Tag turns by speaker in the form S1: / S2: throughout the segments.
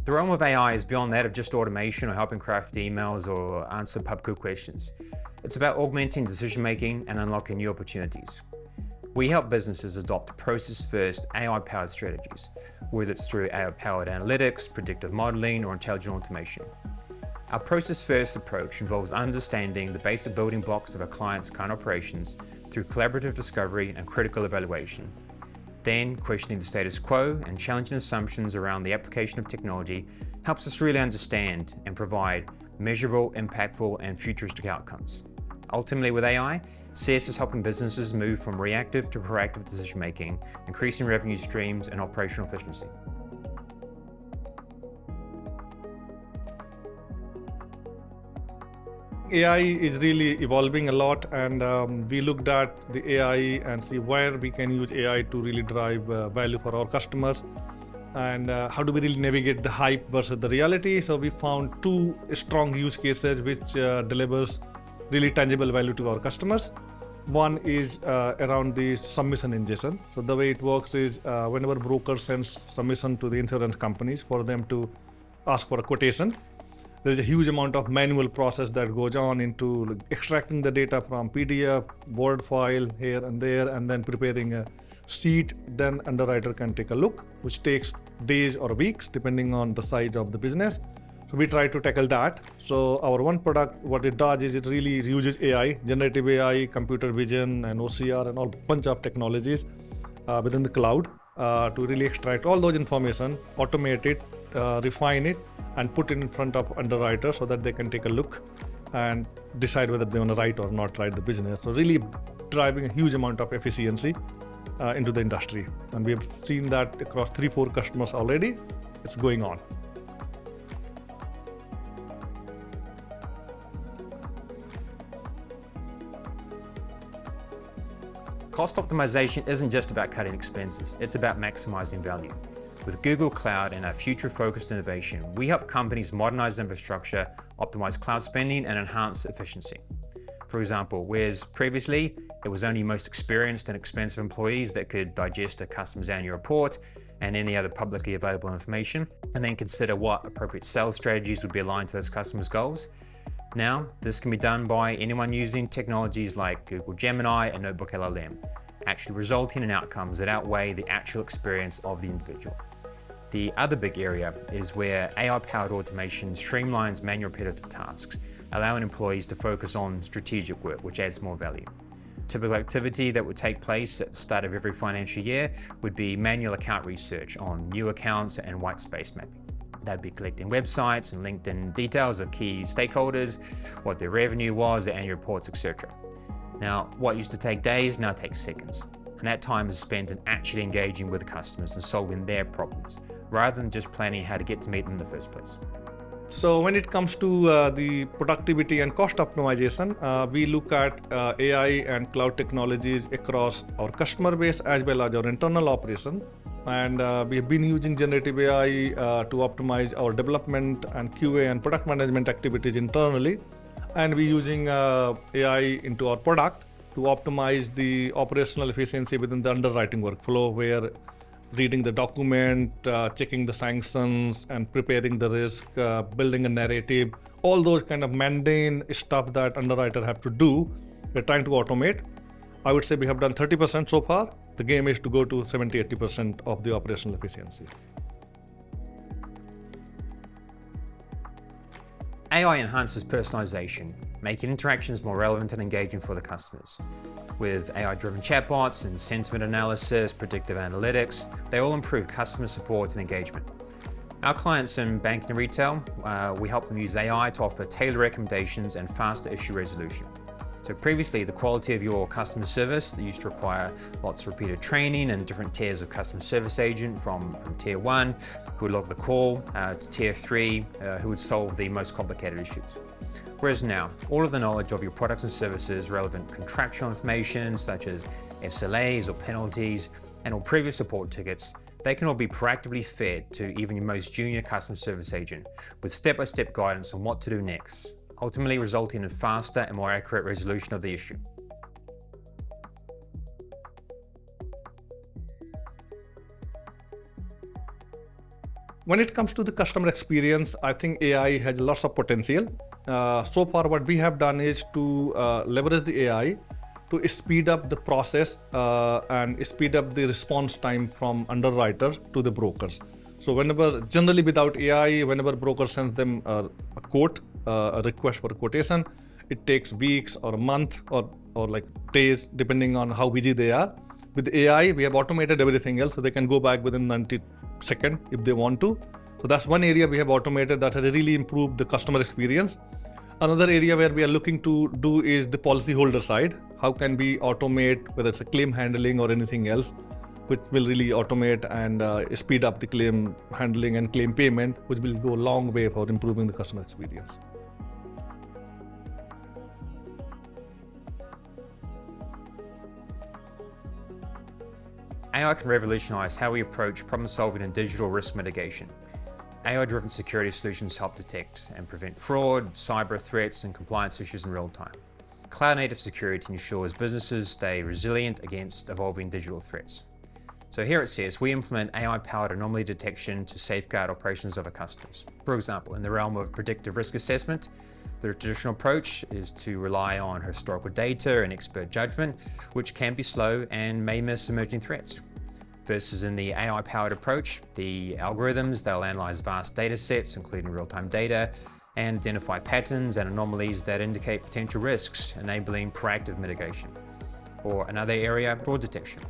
S1: The realm of AI is beyond that of just automation or helping craft emails or answer pub quiz questions. It's about augmenting decision-making and unlocking new opportunities. We help businesses adopt process-first AI-powered strategies, whether it's through AI-powered analytics, predictive modeling, or intelligent automation. Our process-first approach involves understanding the basic building blocks of a client's current operations through collaborative discovery and critical evaluation. Then, questioning the status quo and challenging assumptions around the application of technology helps us really understand and provide measurable, impactful, and futuristic outcomes. Ultimately, with AI, Searce is helping businesses move from reactive to proactive decision-making, increasing revenue streams and operational efficiency.
S2: AI is really evolving a lot, and we looked at the AI and see where we can use AI to really drive value for our customers, and how do we really navigate the hype versus the reality. So we found two strong use cases which delivers really tangible value to our customers. One is around the submission ingestion. So the way it works is whenever broker sends submission to the insurance companies for them to ask for a quotation, there is a huge amount of manual process that goes on into extracting the data from PDF, Word file here and there, and then preparing a sheet. Then underwriter can take a look, which takes days or weeks depending on the size of the business. So we try to tackle that. So our one product, what it does is it really uses AI, generative AI, computer vision, and OCR, and all bunch of technologies within the cloud to really extract all those information, automate it, refine it, and put it in front of underwriters so that they can take a look and decide whether they want to write or not write the business. So really driving a huge amount of efficiency into the industry. And we have seen that across 3-4 customers already. It's going on.
S1: Cost optimization isn't just about cutting expenses, it's about maximizing value. With Google Cloud and our future-focused innovation, we help companies modernize infrastructure, optimize cloud spending, and enhance efficiency. For example, whereas previously it was only most experienced and expensive employees that could digest a customer's annual report and any other publicly available information, and then consider what appropriate sales strategies would be aligned to those customers' goals. Now, this can be done by anyone using technologies like Google Gemini and Notebook LLM, actually resulting in outcomes that outweigh the actual experience of the individual. The other big area is where AI-powered automation streamlines manual repetitive tasks, allowing employees to focus on strategic work, which adds more value. Typical activity that would take place at the start of every financial year would be manual account research on new accounts and white space mapping. That'd be collecting websites and LinkedIn details of key stakeholders, what their revenue was, their annual reports, etc. Now, what used to take days now takes seconds. And that time is spent in actually engaging with the customers and solving their problems, rather than just planning how to get to meet them in the first place.
S2: So when it comes to the productivity and cost optimization, we look at AI and cloud technologies across our customer base as well as our internal operation. And we have been using generative AI to optimize our development and QA and product management activities internally. And we're using AI into our product to optimize the operational efficiency within the underwriting workflow, where reading the document, checking the sanctions, and preparing the risk, building a narrative, all those kind of mundane stuff that underwriter have to do, we're trying to automate. I would say we have done 30% so far. The game is to go to 70-80% of the operational efficiency.
S1: AI enhances personalization, making interactions more relevant and engaging for the customers. With AI-driven chatbots and sentiment analysis, predictive analytics, they all improve customer support and engagement. Our clients in banking and retail, we help them use AI to offer tailored recommendations and faster issue resolution. So previously, the quality of your customer service that used to require lots of repeated training and different tiers of customer service agent from tier 1, who would log the call, to tier 3, who would solve the most complicated issues. Whereas now, all of the knowledge of your products and services, relevant contractual information such as SLAs or penalties, and all previous support tickets, they can all be proactively fed to even your most junior customer service agent with step-by-step guidance on what to do next, ultimately resulting in faster and more accurate resolution of the issue.
S2: When it comes to the customer experience, I think AI has lots of potential. So far, what we have done is to leverage the AI to speed up the process and speed up the response time from underwriter to the brokers. So generally without AI, whenever broker sends them a quote, a request for a quotation, it takes weeks or a month or like days, depending on how busy they are. With AI, we have automated everything else, so they can go back within 90 seconds if they want to. So that's one area we have automated that has really improved the customer experience. Another area where we are looking to do is the policyholder side. How can we automate, whether it's a claim handling or anything else, which will really automate and speed up the claim handling and claim payment, which will go a long way for improving the customer experience.
S1: AI can revolutionize how we approach problem solving and digital risk mitigation. AI-driven security solutions help detect and prevent fraud, cyber threats, and compliance issues in real time. Cloud-native security ensures businesses stay resilient against evolving digital threats. So here at Searce, we implement AI-powered anomaly detection to safeguard operations of our customers. For example, in the realm of predictive risk assessment, the traditional approach is to rely on historical data and expert judgment, which can be slow and may miss emerging threats. Versus in the AI-powered approach, the algorithms, they'll analyze vast data sets, including real-time data, and identify patterns and anomalies that indicate potential risks, enabling proactive mitigation. Or another area, fraud detection.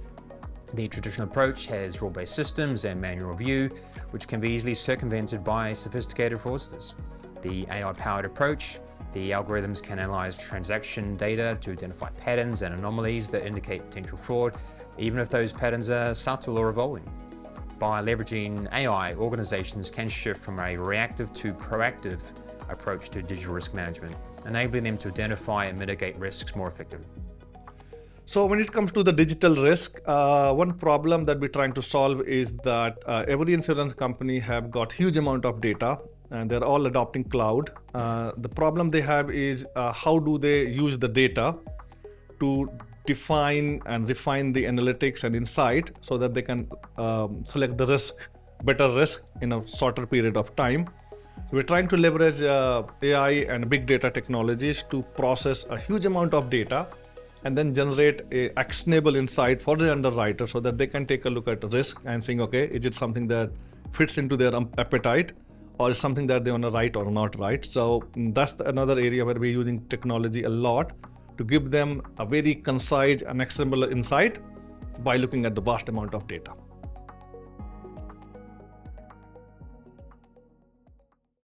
S1: The traditional approach has rule-based systems and manual review, which can be easily circumvented by sophisticated fraudsters. The AI-powered approach, the algorithms can analyze transaction data to identify patterns and anomalies that indicate potential fraud, even if those patterns are subtle or evolving. By leveraging AI, organizations can shift from a reactive to proactive approach to digital risk management, enabling them to identify and mitigate risks more effectively.
S2: So when it comes to the digital risk, one problem that we're trying to solve is that every insurance company have got huge amount of data and they're all adopting cloud. The problem they have is how do they use the data to define and refine the analytics and insight so that they can select the better risk in a shorter period of time. We're trying to leverage AI and big data technologies to process a huge amount of data and then generate a actionable insight for the underwriter so that they can take a look at the risk and think, okay, is it something that fits into their appetite or is something that they want to write or not write. So that's another area where we're using technology a lot to give them a very concise and actionable insight by looking at the vast amount of data.